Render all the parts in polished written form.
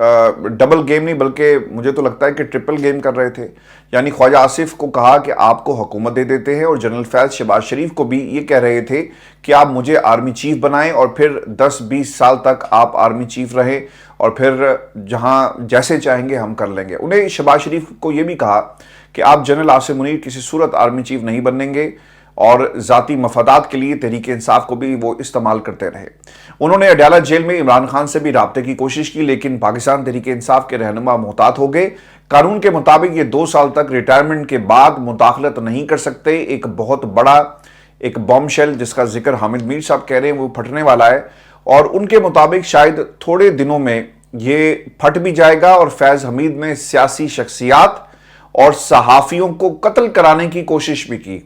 Double game نہیں بلکہ مجھے تو لگتا ہے کہ ٹرپل گیم کر رہے تھے. یعنی خواجہ آصف کو کہا کہ آپ کو حکومت دے دیتے ہیں، اور جنرل فیض شہباز شریف کو بھی یہ کہہ رہے تھے کہ آپ مجھے آرمی چیف بنائیں اور پھر 10-20 سال تک آپ آرمی چیف رہیں اور پھر جہاں جیسے چاہیں گے ہم کر لیں گے. انہیں شہباز شریف کو یہ بھی کہا کہ آپ جنرل عاصم منیر کسی صورت آرمی چیف نہیں بنیں گے، اور ذاتی مفادات کے لیے تحریک انصاف کو بھی وہ استعمال کرتے رہے. انہوں نے اڈیالہ جیل میں عمران خان سے بھی رابطے کی کوشش کی، لیکن پاکستان تحریک انصاف کے رہنما محتاط ہو گئے. قانون کے مطابق یہ 2 سال تک ریٹائرمنٹ کے بعد مداخلت نہیں کر سکتے. ایک بہت بڑا ایک بم شیل جس کا ذکر حامد میر صاحب کہہ رہے ہیں وہ پھٹنے والا ہے، اور ان کے مطابق شاید تھوڑے دنوں میں یہ پھٹ بھی جائے گا. اور فیض حمید نے سیاسی شخصیات اور صحافیوں کو قتل کرانے کی کوشش بھی کی.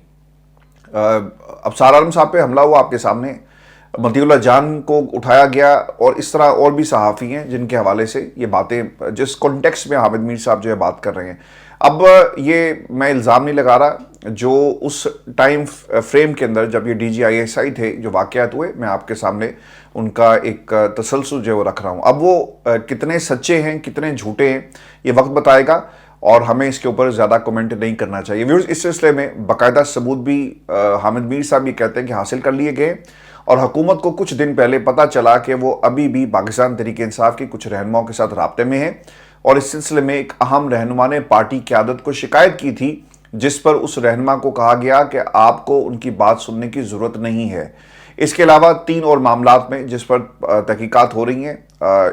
ابصار عالم صاحب پہ حملہ ہوا آپ کے سامنے، مطیع اللہ جان کو اٹھایا گیا، اور اس طرح اور بھی صحافی ہیں جن کے حوالے سے یہ باتیں جس کانٹیکسٹ میں حامد میر صاحب جو ہے بات کر رہے ہیں. اب یہ میں الزام نہیں لگا رہا، جو اس ٹائم فریم کے اندر جب یہ D G I S I تھے جو واقعات ہوئے، میں آپ کے سامنے ان کا ایک تسلسل جو ہے وہ رکھ رہا ہوں. اب وہ کتنے سچے ہیں کتنے جھوٹے ہیں یہ وقت بتائے گا، اور ہمیں اس کے اوپر زیادہ کومنٹ نہیں کرنا چاہیے. ویورز، اس سلسلے میں باقاعدہ ثبوت بھی حامد میر صاحب یہ کہتے ہیں کہ حاصل کر لیے گئے، اور حکومت کو کچھ دن پہلے پتہ چلا کہ وہ ابھی بھی پاکستان تحریک انصاف کی کچھ رہنماؤں کے ساتھ رابطے میں ہیں. اور اس سلسلے میں ایک اہم رہنما نے پارٹی قیادت کو شکایت کی تھی، جس پر اس رہنما کو کہا گیا کہ آپ کو ان کی بات سننے کی ضرورت نہیں ہے. اس کے علاوہ 3 اور معاملات میں جس پر تحقیقات ہو رہی ہیں،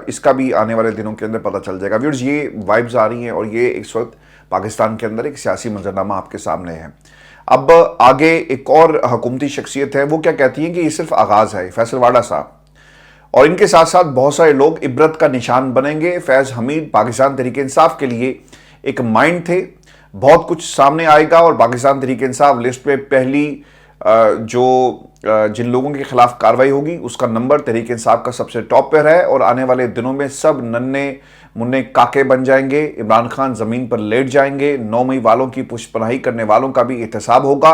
اس کا بھی آنے والے دنوں کے اندر پتہ چل جائے گا. ویورز، یہ وائبز آ رہی ہیں اور یہ اس وقت پاکستان کے اندر ایک سیاسی منظرنامہ آپ کے سامنے ہے. اب آگے ایک اور حکومتی شخصیت ہے، وہ کیا کہتی ہیں کہ یہ صرف آغاز ہے. فیصل واڈا صاحب اور ان کے ساتھ ساتھ بہت سارے لوگ عبرت کا نشان بنیں گے. فیض حمید پاکستان تحریک انصاف کے لیے ایک مائنڈ تھے، بہت کچھ سامنے آئے گا، اور پاکستان تحریک انصاف لسٹ پہ پہلی جن لوگوں کے خلاف کاروائی ہوگی اس کا نمبر تحریک انصاف کا سب سے ٹاپ پر ہے. اور آنے والے دنوں میں سب ننے منع کاکے بن جائیں گے، عمران خان زمین پر لیٹ جائیں گے. 9 مئی والوں کی پشت پناہی کرنے والوں کا بھی احتساب ہوگا،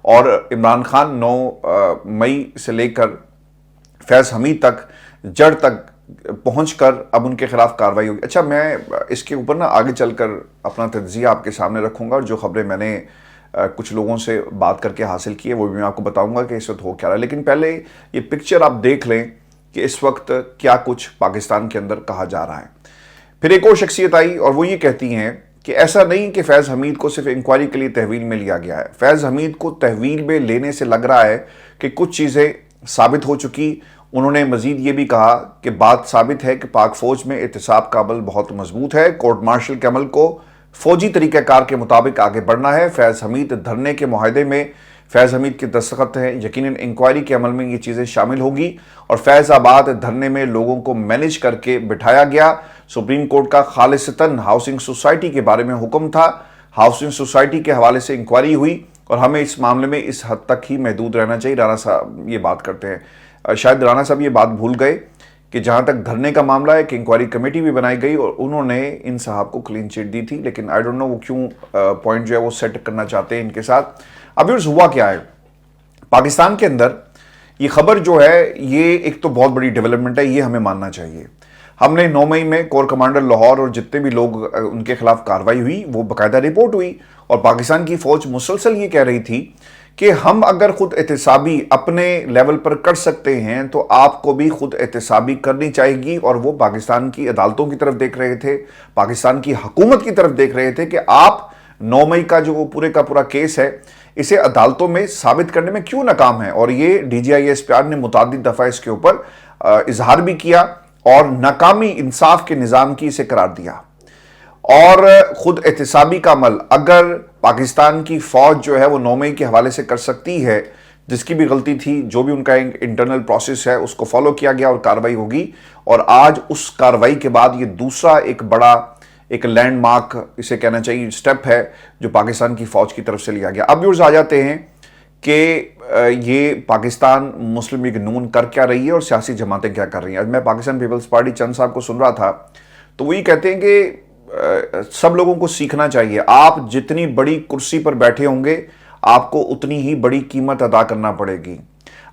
اور عمران خان 9 مئی سے لے کر فیض حمید تک جڑ تک پہنچ کر اب ان کے خلاف کاروائی ہوگی. اچھا، میں اس کے اوپر آگے چل کر اپنا تجزیہ آپ کے سامنے رکھوں گا، اور جو خبریں میں نے کچھ لوگوں سے بات کر کے حاصل کی ہے وہ بھی میں آپ کو بتاؤں گا کہ اس وقت ہو کیا رہا ہے. لیکن پہلے یہ پکچر آپ دیکھ لیں کہ اس وقت کیا کچھ پاکستان کے اندر کہا جا رہا ہے. پھر ایک اور شخصیت آئی اور وہ یہ کہتی ہیں کہ ایسا نہیں کہ فیض حمید کو صرف انکوائری کے لیے تحویل میں لیا گیا ہے. فیض حمید کو تحویل میں لینے سے لگ رہا ہے کہ کچھ چیزیں ثابت ہو چکی. انہوں نے مزید یہ بھی کہا کہ بات ثابت ہے کہ پاک فوج میں احتساب کا عمل بہت مضبوط ہے. کورٹ مارشل کے عمل کو فوجی طریقہ کار کے مطابق آگے بڑھنا ہے. فیض حمید دھرنے کے معاہدے میں فیض حمید کے دستخط ہیں، یقیناً انکوائری کے عمل میں یہ چیزیں شامل ہوگی. اور فیض آباد دھرنے میں لوگوں کو مینج کر کے بٹھایا گیا. سپریم کورٹ کا خالصتاً ہاؤسنگ سوسائٹی کے بارے میں حکم تھا، ہاؤسنگ سوسائٹی کے حوالے سے انکوائری ہوئی، اور ہمیں اس معاملے میں اس حد تک ہی محدود رہنا چاہیے. رانا صاحب یہ بات کرتے ہیں، شاید رانا صاحب یہ بات بھول گئے کہ جہاں تک دھرنے کا معاملہ ہے کہ انکوائری کمیٹی بھی بنائی گئی اور انہوں نے ان صاحب کو کلین چٹ دی تھی. لیکن آئی ڈونٹ نو وہ کیوں پوائنٹ جو ہے وہ سیٹ کرنا چاہتے ہیں ان کے ساتھ. اب یہ ہوا کیا ہے پاکستان کے اندر، یہ خبر جو ہے یہ ایک تو بہت بڑی ڈیولپمنٹ ہے، یہ ہمیں ماننا چاہیے. ہم نے 9 مئی میں کور کمانڈر لاہور اور جتنے بھی لوگ ان کے خلاف کاروائی ہوئی وہ باقاعدہ رپورٹ ہوئی، اور پاکستان کی فوج مسلسل یہ کہہ رہی تھی کہ ہم اگر خود احتسابی اپنے لیول پر کر سکتے ہیں تو آپ کو بھی خود احتسابی کرنی چاہیے گی. اور وہ پاکستان کی عدالتوں کی طرف دیکھ رہے تھے، پاکستان کی حکومت کی طرف دیکھ رہے تھے کہ آپ 9 مئی کا جو پورے کا پورا کیس ہے اسے عدالتوں میں ثابت کرنے میں کیوں ناکام ہے. اور یہ D G I S P R نے متعدد دفعہ اس کے اوپر اظہار بھی کیا اور ناکامی انصاف کے نظام کی اسے قرار دیا. اور خود احتسابی کا عمل اگر پاکستان کی فوج جو ہے وہ 9 مئی کے حوالے سے کر سکتی ہے، جس کی بھی غلطی تھی، جو بھی ان کا انٹرنل پروسیس ہے اس کو فالو کیا گیا اور کاروائی ہوگی. اور آج اس کاروائی کے بعد یہ دوسرا ایک بڑا ایک لینڈ مارک اسے کہنا چاہیے سٹیپ ہے جو پاکستان کی فوج کی طرف سے لیا گیا. اب ویورز آ جاتے ہیں کہ یہ پاکستان مسلم لیگ نون کر کیا رہی ہے اور سیاسی جماعتیں کیا کر رہی ہیں. آج میں پاکستان پیپلز پارٹی چند صاحب کو سن رہا تھا تو وہ یہ کہتے ہیں کہ سب لوگوں کو سیکھنا چاہیے، آپ جتنی بڑی کرسی پر بیٹھے ہوں گے آپ کو اتنی ہی بڑی قیمت ادا کرنا پڑے گی.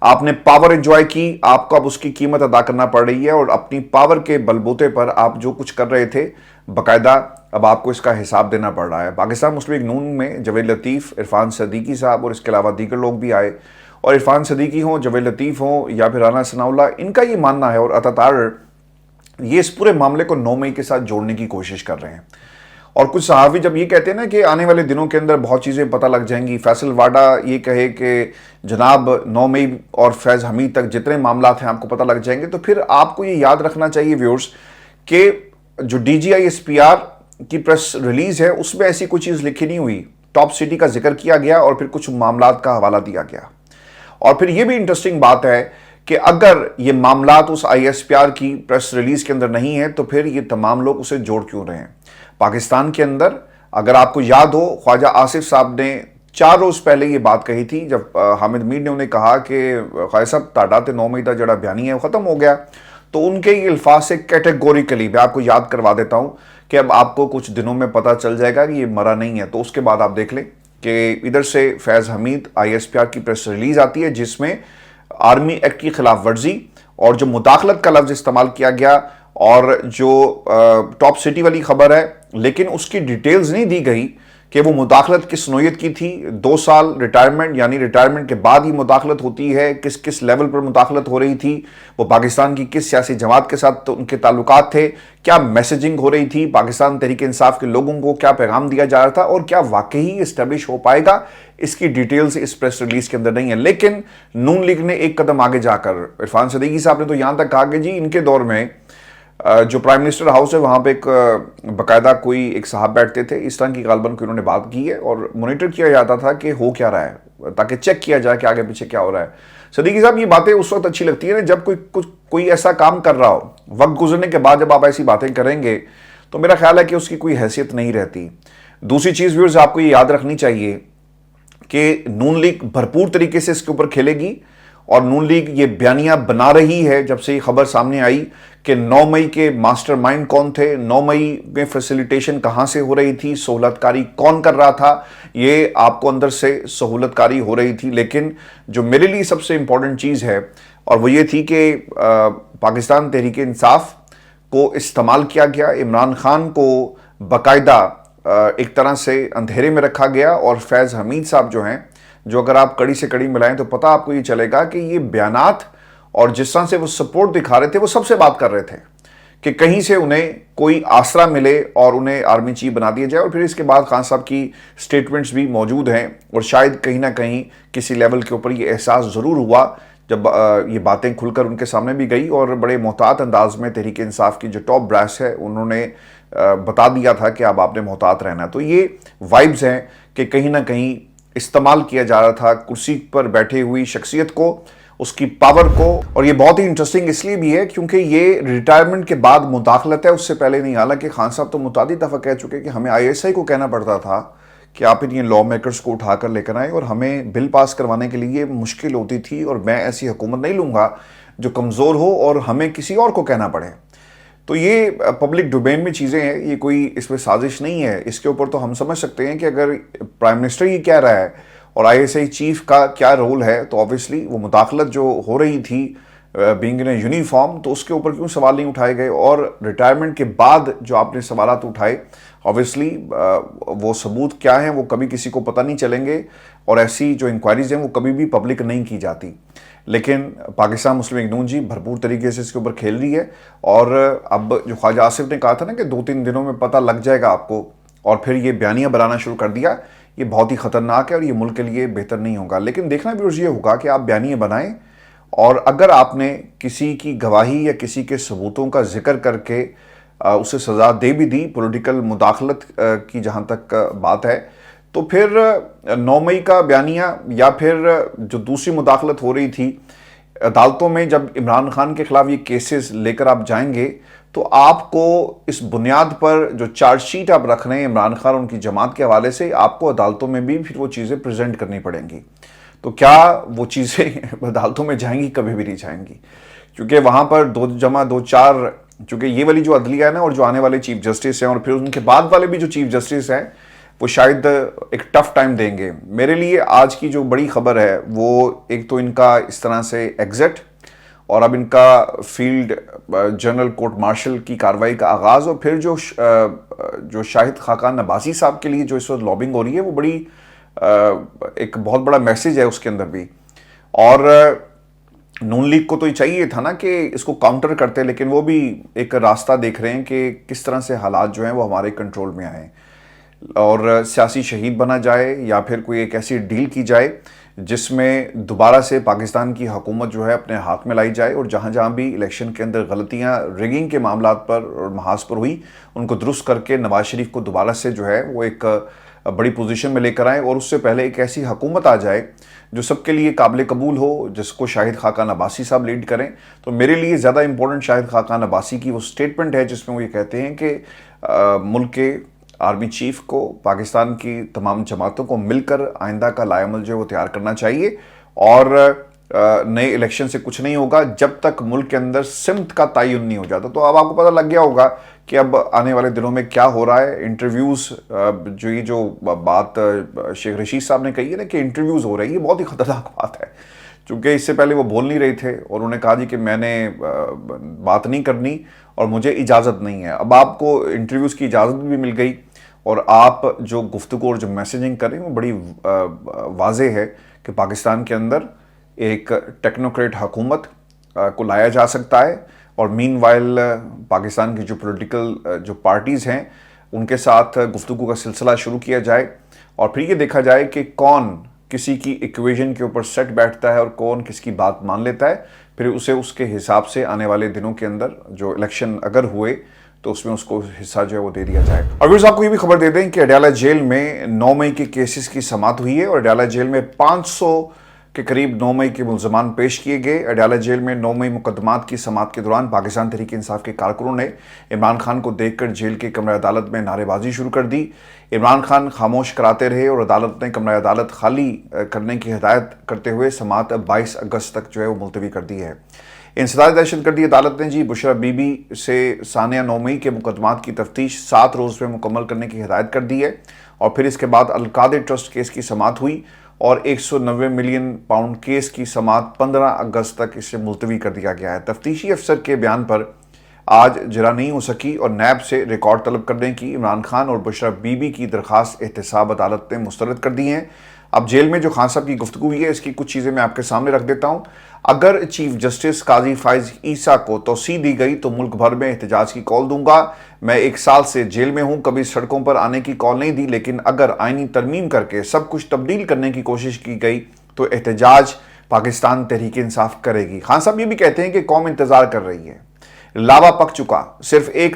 آپ نے پاور انجوائے کی, آپ کو اب اس کی قیمت ادا کرنا پڑ رہی ہے, اور اپنی پاور کے بلبوتے پر آپ جو کچھ کر رہے تھے باقاعدہ اب آپ کو اس کا حساب دینا پڑ رہا ہے. پاکستان مسلم لیگ نون میں جاوید لطیف, عرفان صدیقی صاحب اور اس کے علاوہ دیگر لوگ بھی آئے, اور عرفان صدیقی ہوں, جاوید لطیف ہوں یا پھر رانا ثناء اللہ, ان کا یہ ماننا ہے, اور اتاتار یہ اس پورے معاملے کو 9 مئی کے ساتھ جوڑنے کی کوشش کر رہے ہیں. اور کچھ صحافی جب یہ کہتے ہیں نا کہ آنے والے دنوں کے اندر بہت چیزیں پتہ لگ جائیں گی, فیصل واڈا یہ کہے کہ جناب 9 مئی اور فیض حمید تک جتنے معاملات ہیں آپ کو پتہ لگ جائیں گے, تو پھر آپ کو یہ یاد رکھنا چاہیے ویورز کہ جو D G I S P R کی پریس ریلیز ہے اس میں ایسی کوئی چیز لکھی نہیں ہوئی. ٹاپ سٹی کا ذکر کیا گیا اور پھر کچھ معاملات کا حوالہ دیا گیا. اور پھر یہ بھی انٹرسٹنگ بات ہے کہ اگر یہ معاملات اس آئی ایس پی آر کی پریس ریلیز کے اندر نہیں ہیں تو پھر یہ تمام لوگ اسے جوڑ کیوں رہے ہیں. پاکستان کے اندر اگر آپ کو یاد ہو, خواجہ آصف صاحب نے 4 روز پہلے یہ بات کہی تھی جب حامد میر نے انہیں کہا کہ خواجہ صاحب تاڑا تے 9 مئی کا جڑا بیانی ہے وہ ختم ہو گیا, تو ان کے یہ الفاظ سے کیٹیگوریکلی میں آپ کو یاد کروا دیتا ہوں کہ اب آپ کو کچھ دنوں میں پتہ چل جائے گا کہ یہ مرا نہیں ہے. تو اس کے بعد آپ دیکھ لیں کہ ادھر سے فیض حمید آئی ایس پی آر کی پریس ریلیز آتی ہے جس میں آرمی ایکٹ کی خلاف ورزی اور جو مداخلت کا لفظ استعمال کیا گیا اور جو ٹاپ سٹی والی خبر ہے, لیکن اس کی ڈیٹیلز نہیں دی گئی کہ وہ مداخلت کس نوعیت کی تھی, 2 سال ریٹائرمنٹ یعنی ریٹائرمنٹ کے بعد ہی مداخلت ہوتی ہے, کس کس لیول پر مداخلت ہو رہی تھی, وہ پاکستان کی کس سیاسی جماعت کے ساتھ ان کے تعلقات تھے, کیا میسیجنگ ہو رہی تھی, پاکستان تحریک انصاف کے لوگوں کو کیا پیغام دیا جا رہا تھا, اور کیا واقعی اسٹیبلش ہو پائے گا, اس کی ڈیٹیلز اس پریس ریلیز کے اندر نہیں ہے. لیکن نون لیگ نے ایک قدم آگے جا کر, عرفان صدیقی صاحب نے تو یہاں تک کہا کہ جی ان کے دور میں جو پرائم منسٹر ہاؤس ہے وہاں پہ ایک باقاعدہ کوئی ایک صاحب بیٹھتے تھے, اس طرح کی غالباً کوئی انہوں نے بات کی ہے, اور مانیٹر کیا جاتا تھا کہ ہو کیا رہا ہے تاکہ چیک کیا جائے کہ آگے پیچھے کیا ہو رہا ہے. صدیقی صاحب یہ باتیں اس وقت اچھی لگتی ہیں جب کوئی ایسا کام کر رہا ہو, وقت گزرنے کے بعد جب آپ ایسی باتیں کریں گے تو میرا خیال ہے کہ اس کی کوئی حیثیت نہیں رہتی. دوسری چیز ویورز آپ کو یہ یاد رکھنی چاہیے کہ نون لیگ بھرپور طریقے سے اس کے اوپر کھیلے گی, اور نون لیگ یہ بیانیہ بنا رہی ہے جب سے یہ خبر سامنے آئی کہ 9 مئی کے ماسٹر مائنڈ کون تھے, 9 مئی میں فیسیلیٹیشن کہاں سے ہو رہی تھی, سہولت کاری کون کر رہا تھا, یہ آپ کو اندر سے سہولت کاری ہو رہی تھی. لیکن جو میرے لیے سب سے امپورٹنٹ چیز ہے اور وہ یہ تھی کہ پاکستان تحریک انصاف کو استعمال کیا گیا, عمران خان کو باقاعدہ ایک طرح سے اندھیرے میں رکھا گیا, اور فیض حمید صاحب جو ہیں, جو اگر آپ کڑی سے کڑی ملائیں تو پتہ آپ کو یہ چلے گا کہ یہ بیانات اور جس طرح سے وہ سپورٹ دکھا رہے تھے وہ سب سے بات کر رہے تھے کہ کہیں سے انہیں کوئی آسرا ملے اور انہیں آرمی چیف بنا دیا جائے. اور پھر اس کے بعد خان صاحب کی سٹیٹمنٹس بھی موجود ہیں, اور شاید کہیں نہ کہیں کسی لیول کے اوپر یہ احساس ضرور ہوا جب یہ باتیں کھل کر ان کے سامنے بھی گئی, اور بڑے محتاط انداز میں تحریک انصاف کی جو ٹاپ براس ہے انہوں نے بتا دیا تھا کہ اب آپ نے محتاط رہنا. تو یہ وائبز ہیں کہ کہیں نہ کہیں استعمال کیا جا رہا تھا کرسی پر بیٹھے ہوئی شخصیت کو, اس کی پاور کو. اور یہ بہت ہی انٹرسٹنگ اس لیے بھی ہے کیونکہ یہ ریٹائرمنٹ کے بعد مداخلت ہے, اس سے پہلے نہیں. حالانکہ خان صاحب تو متعدد دفعہ کہہ چکے کہ ہمیں آئی ایس آئی کو کہنا پڑتا تھا کہ آپ ان لا میکرز کو اٹھا کر لے کر آئیں, اور ہمیں بل پاس کروانے کے لیے مشکل ہوتی تھی, اور میں ایسی حکومت نہیں لوں گا جو کمزور ہو اور ہمیں کسی اور کو کہنا پڑے. تو یہ پبلک ڈومین میں چیزیں ہیں, یہ کوئی اس میں سازش نہیں ہے. اس کے اوپر تو ہم سمجھ سکتے ہیں کہ اگر پرائم منسٹر یہ کہہ رہا ہے اور آئی ایس آئی چیف کا کیا رول ہے, تو آبویسلی وہ مداخلت جو ہو رہی تھی بینگ ان یونیفارم, تو اس کے اوپر کیوں سوال نہیں اٹھائے گئے. اور ریٹائرمنٹ کے بعد جو آپ نے سوالات اٹھائے, آبویسلی وہ ثبوت کیا ہیں وہ کبھی کسی کو پتہ نہیں چلیں گے, اور ایسی جو انکوائریز ہیں وہ کبھی بھی پبلک نہیں کی جاتی. لیکن پاکستان مسلم لیگ نون جی بھرپور طریقے سے اس کے اوپر کھیل رہی ہے, اور اب جو خواجہ آصف نے کہا تھا نا کہ 2-3 دنوں میں پتہ لگ جائے گا آپ کو, اور پھر یہ بیانیہ بنانا شروع کر دیا, یہ بہت ہی خطرناک ہے اور یہ ملک کے لیے بہتر نہیں ہوگا. لیکن دیکھنا بھی یہ ہوگا کہ آپ بیانیہ بنائیں, اور اگر آپ نے کسی کی گواہی یا کسی کے ثبوتوں کا ذکر کر کے اسے سزا دے بھی دی, پولیٹیکل مداخلت کی جہاں تک بات ہے, تو پھر 9 مئی کا بیانیہ یا پھر جو دوسری مداخلت ہو رہی تھی عدالتوں میں, جب عمران خان کے خلاف یہ کیسز لے کر آپ جائیں گے, تو آپ کو اس بنیاد پر جو چارج شیٹ آپ رکھ رہے ہیں عمران خان اور ان کی جماعت کے حوالے سے, آپ کو عدالتوں میں بھی پھر وہ چیزیں پریزنٹ کرنی پڑیں گی. تو کیا وہ چیزیں عدالتوں میں جائیں گی؟ کبھی بھی نہیں جائیں گی, کیونکہ وہاں پر 2+2=4, چونکہ یہ والی جو عدلیہ ہے نا, اور جو آنے والے چیف جسٹس ہیں اور پھر ان کے بعد والے بھی جو چیف جسٹس ہیں, وہ شاید ایک ٹف ٹائم دیں گے. میرے لیے آج کی جو بڑی خبر ہے وہ ایک تو ان کا اس طرح سے ایگزٹ اور اب ان کا فیلڈ جنرل کورٹ مارشل کی کارروائی کا آغاز, اور پھر جو شاہد خاقان عباسی صاحب کے لیے جو اس وقت لابنگ ہو رہی ہے وہ بڑی ایک بہت بڑا میسیج ہے اس کے اندر بھی. اور نون لیگ کو تو یہ چاہیے تھا نا کہ اس کو کاؤنٹر کرتے, لیکن وہ بھی ایک راستہ دیکھ رہے ہیں کہ کس طرح سے حالات جو ہیں وہ ہمارے کنٹرول میں آئیں اور سیاسی شہید بنا جائے یا پھر کوئی ایک ایسی ڈیل کی جائے جس میں دوبارہ سے پاکستان کی حکومت جو ہے اپنے ہاتھ میں لائی جائے, اور جہاں جہاں بھی الیکشن کے اندر غلطیاں ریگنگ کے معاملات پر اور محاذ پر ہوئی ان کو درست کر کے نواز شریف کو دوبارہ سے جو ہے وہ ایک بڑی پوزیشن میں لے کر آئیں, اور اس سے پہلے ایک ایسی حکومت آ جائے جو سب کے لیے قابل قبول ہو, جس کو شاہد خاقان عباسی صاحب لیڈ کریں. تو میرے لیے زیادہ امپورٹنٹ شاہد خاقان عباسی کی وہ سٹیٹمنٹ ہے جس میں وہ یہ کہتے ہیں کہ ملک کے آرمی چیف کو پاکستان کی تمام جماعتوں کو مل کر آئندہ کا لائحہ عمل جو ہے وہ تیار کرنا چاہیے, اور نئے الیکشن سے کچھ نہیں ہوگا جب تک ملک کے اندر سمت کا تعین نہیں ہو جاتا. تو اب آپ کو پتہ لگ گیا ہوگا کہ اب آنے والے دنوں میں کیا ہو رہا ہے. انٹرویوز جو بات شیخ رشید صاحب نے کہی ہے نا کہ انٹرویوز ہو رہی ہے, یہ بہت ہی خطرناک بات ہے, چونکہ اس سے پہلے وہ بول نہیں رہے تھے اور انہوں نے کہا جی کہ میں نے بات نہیں کرنی اور مجھے اجازت نہیں ہے. اب آپ کو انٹرویوز کی اجازت بھی مل گئی اور آپ جو گفتگو اور جو میسیجنگ کر رہے ہیں وہ بڑی واضح ہے کہ پاکستان کے اندر ایک ٹیکنوکریٹ حکومت کو لایا جا سکتا ہے, اور مین وائل پاکستان کی جو پولیٹیکل جو پارٹیز ہیں ان کے ساتھ گفتگو کا سلسلہ شروع کیا جائے, اور پھر یہ دیکھا جائے کہ کون کسی کی ایکویژن کے اوپر سیٹ بیٹھتا ہے اور کون کس کی بات مان لیتا ہے. پھر اسے اس کے حساب سے آنے والے دنوں کے اندر جو الیکشن اگر ہوئے تو اس میں اس کو حصہ جو ہے وہ دے دیا جائے. اور ویورز آپ کو یہ بھی خبر دے دیں کہ اڈیالہ جیل میں 9 مئی کے کیسز کی سماعت ہوئی ہے, اور اڈیالہ جیل میں 500 کے قریب 9 مئی کے ملزمان پیش کیے گئے. اڈیالہ جیل میں 9 مئی مقدمات کی سماعت کے دوران پاکستان تحریک انصاف کے کارکنوں نے عمران خان کو دیکھ کر جیل کے کمرہ عدالت میں نعرے بازی شروع کر دی. عمران خان خاموش کراتے رہے اور عدالت نے کمرہ عدالت خالی کرنے کی ہدایت کرتے ہوئے سماعت 22 اگست تک جو ہے وہ ملتوی کر دی ہے. انسداد دہشت گردی عدالت نے بشرا بی بی سے ثانیہ 9 مئی کے مقدمات کی تفتیش 7 روز میں مکمل کرنے کی ہدایت کر دی ہے, اور پھر اس کے بعد القادر ٹرسٹ کیس کی سماعت ہوئی اور 190 ملین پاؤنڈ کیس کی سماعت 15 اگست تک اسے ملتوی کر دیا گیا ہے. تفتیشی افسر کے بیان پر آج جرا نہیں ہو سکی اور نیب سے ریکارڈ طلب کرنے کی عمران خان اور بشرا بی بی کی درخواست احتساب عدالت نے مسترد کر دی ہیں. اب جیل میں جو خان صاحب کی گفتگو ہوئی ہے اس کی کچھ چیزیں میں آپ کے سامنے رکھ دیتا ہوں. اگر چیف جسٹس قاضی فائز عیسیٰ کو توسیع دی گئی تو ملک بھر میں احتجاج کی کال دوں گا. میں 1 سال سے جیل میں ہوں, کبھی سڑکوں پر آنے کی کال نہیں دی, لیکن اگر آئینی ترمیم کر کے سب کچھ تبدیل کرنے کی کوشش کی گئی تو احتجاج پاکستان تحریک انصاف کرے گی. خان صاحب یہ بھی کہتے ہیں کہ قوم انتظار کر رہی ہے, لاوا پک چکا, صرف ایک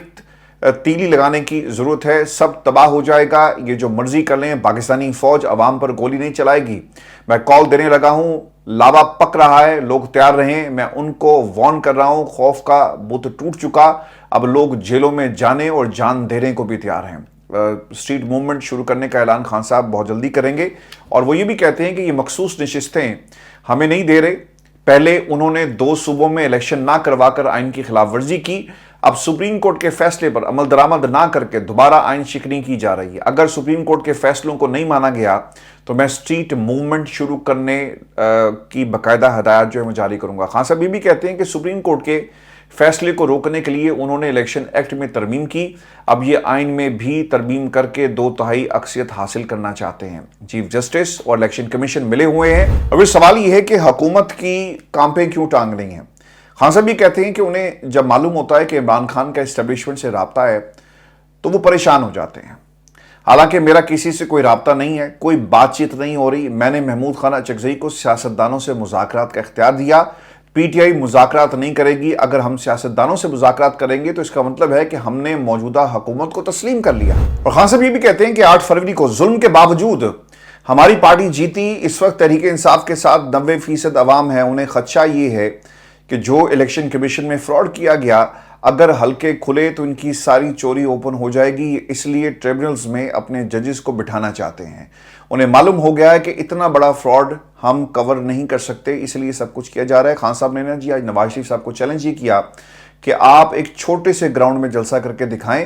تیلی لگانے کی ضرورت ہے, سب تباہ ہو جائے گا, یہ جو مرضی کر لیں, پاکستانی فوج عوام پر گولی نہیں چلائے گی. میں کال دینے لگا ہوں, لاوا پک رہا ہے, لوگ تیار رہیں, میں ان کو وارن کر رہا ہوں, خوف کا بت ٹوٹ چکا, اب لوگ جیلوں میں جانے اور جان دینے کو بھی تیار ہیں. اسٹریٹ موومنٹ شروع کرنے کا اعلان خان صاحب بہت جلدی کریں گے, اور وہ یہ بھی کہتے ہیں کہ یہ مخصوص نشستیں ہمیں نہیں دے رہے. پہلے انہوں نے 2 صوبوں میں الیکشن نہ کروا کر آئین کی خلاف ورزی کی, اب سپریم کورٹ کے فیصلے پر عمل درآمد نہ کر کے دوبارہ آئین شکنی کی جا رہی ہے. اگر سپریم کورٹ کے فیصلوں کو نہیں مانا گیا تو میں اسٹریٹ موومنٹ شروع کرنے کی باقاعدہ ہدایات جو ہے میں جاری کروں گا. خان صاحب یہ بھی کہتے ہیں کہ سپریم کورٹ کے فیصلے کو روکنے کے لیے انہوں نے الیکشن ایکٹ میں ترمیم کی, اب یہ آئین میں بھی ترمیم کر کے 2/3 اکثریت حاصل کرنا چاہتے ہیں. چیف جسٹس اور الیکشن کمیشن ملے ہوئے ہیں. اب سوال یہ ہے کہ حکومت کی کانپیں کیوں ٹانگ رہی ہیں. خان صاحب یہ کہتے ہیں کہ انہیں جب معلوم ہوتا ہے کہ عمران خان کا اسٹیبلشمنٹ سے رابطہ ہے تو وہ پریشان ہو جاتے ہیں. حالانکہ میرا کسی سے کوئی رابطہ نہیں ہے, کوئی بات چیت نہیں ہو رہی. میں نے محمود خان اچکزئی کو سیاستدانوں سے مذاکرات کا اختیار دیا, پی ٹی آئی مذاکرات نہیں کرے گی. اگر ہم سیاستدانوں سے مذاکرات کریں گے تو اس کا مطلب ہے کہ ہم نے موجودہ حکومت کو تسلیم کر لیا. اور خان صاحب یہ بھی کہتے ہیں کہ 8 فروری کو ظلم کے باوجود ہماری پارٹی جیتی. اس وقت تحریک انصاف کے ساتھ 90% عوام ہے. انہیں خدشہ یہ ہے کہ جو الیکشن کمیشن میں فراڈ کیا گیا اگر حلقے کھلے تو ان کی ساری چوری اوپن ہو جائے گی, اس لیے ٹریبونلز میں اپنے ججز کو بٹھانا چاہتے ہیں. انہیں معلوم ہو گیا ہے کہ اتنا بڑا فراڈ ہم کور نہیں کر سکتے, اس لیے سب کچھ کیا جا رہا ہے. خان صاحب نے آج نواز شریف صاحب کو چیلنج یہ کیا کہ آپ ایک چھوٹے سے گراؤنڈ میں جلسہ کر کے دکھائیں,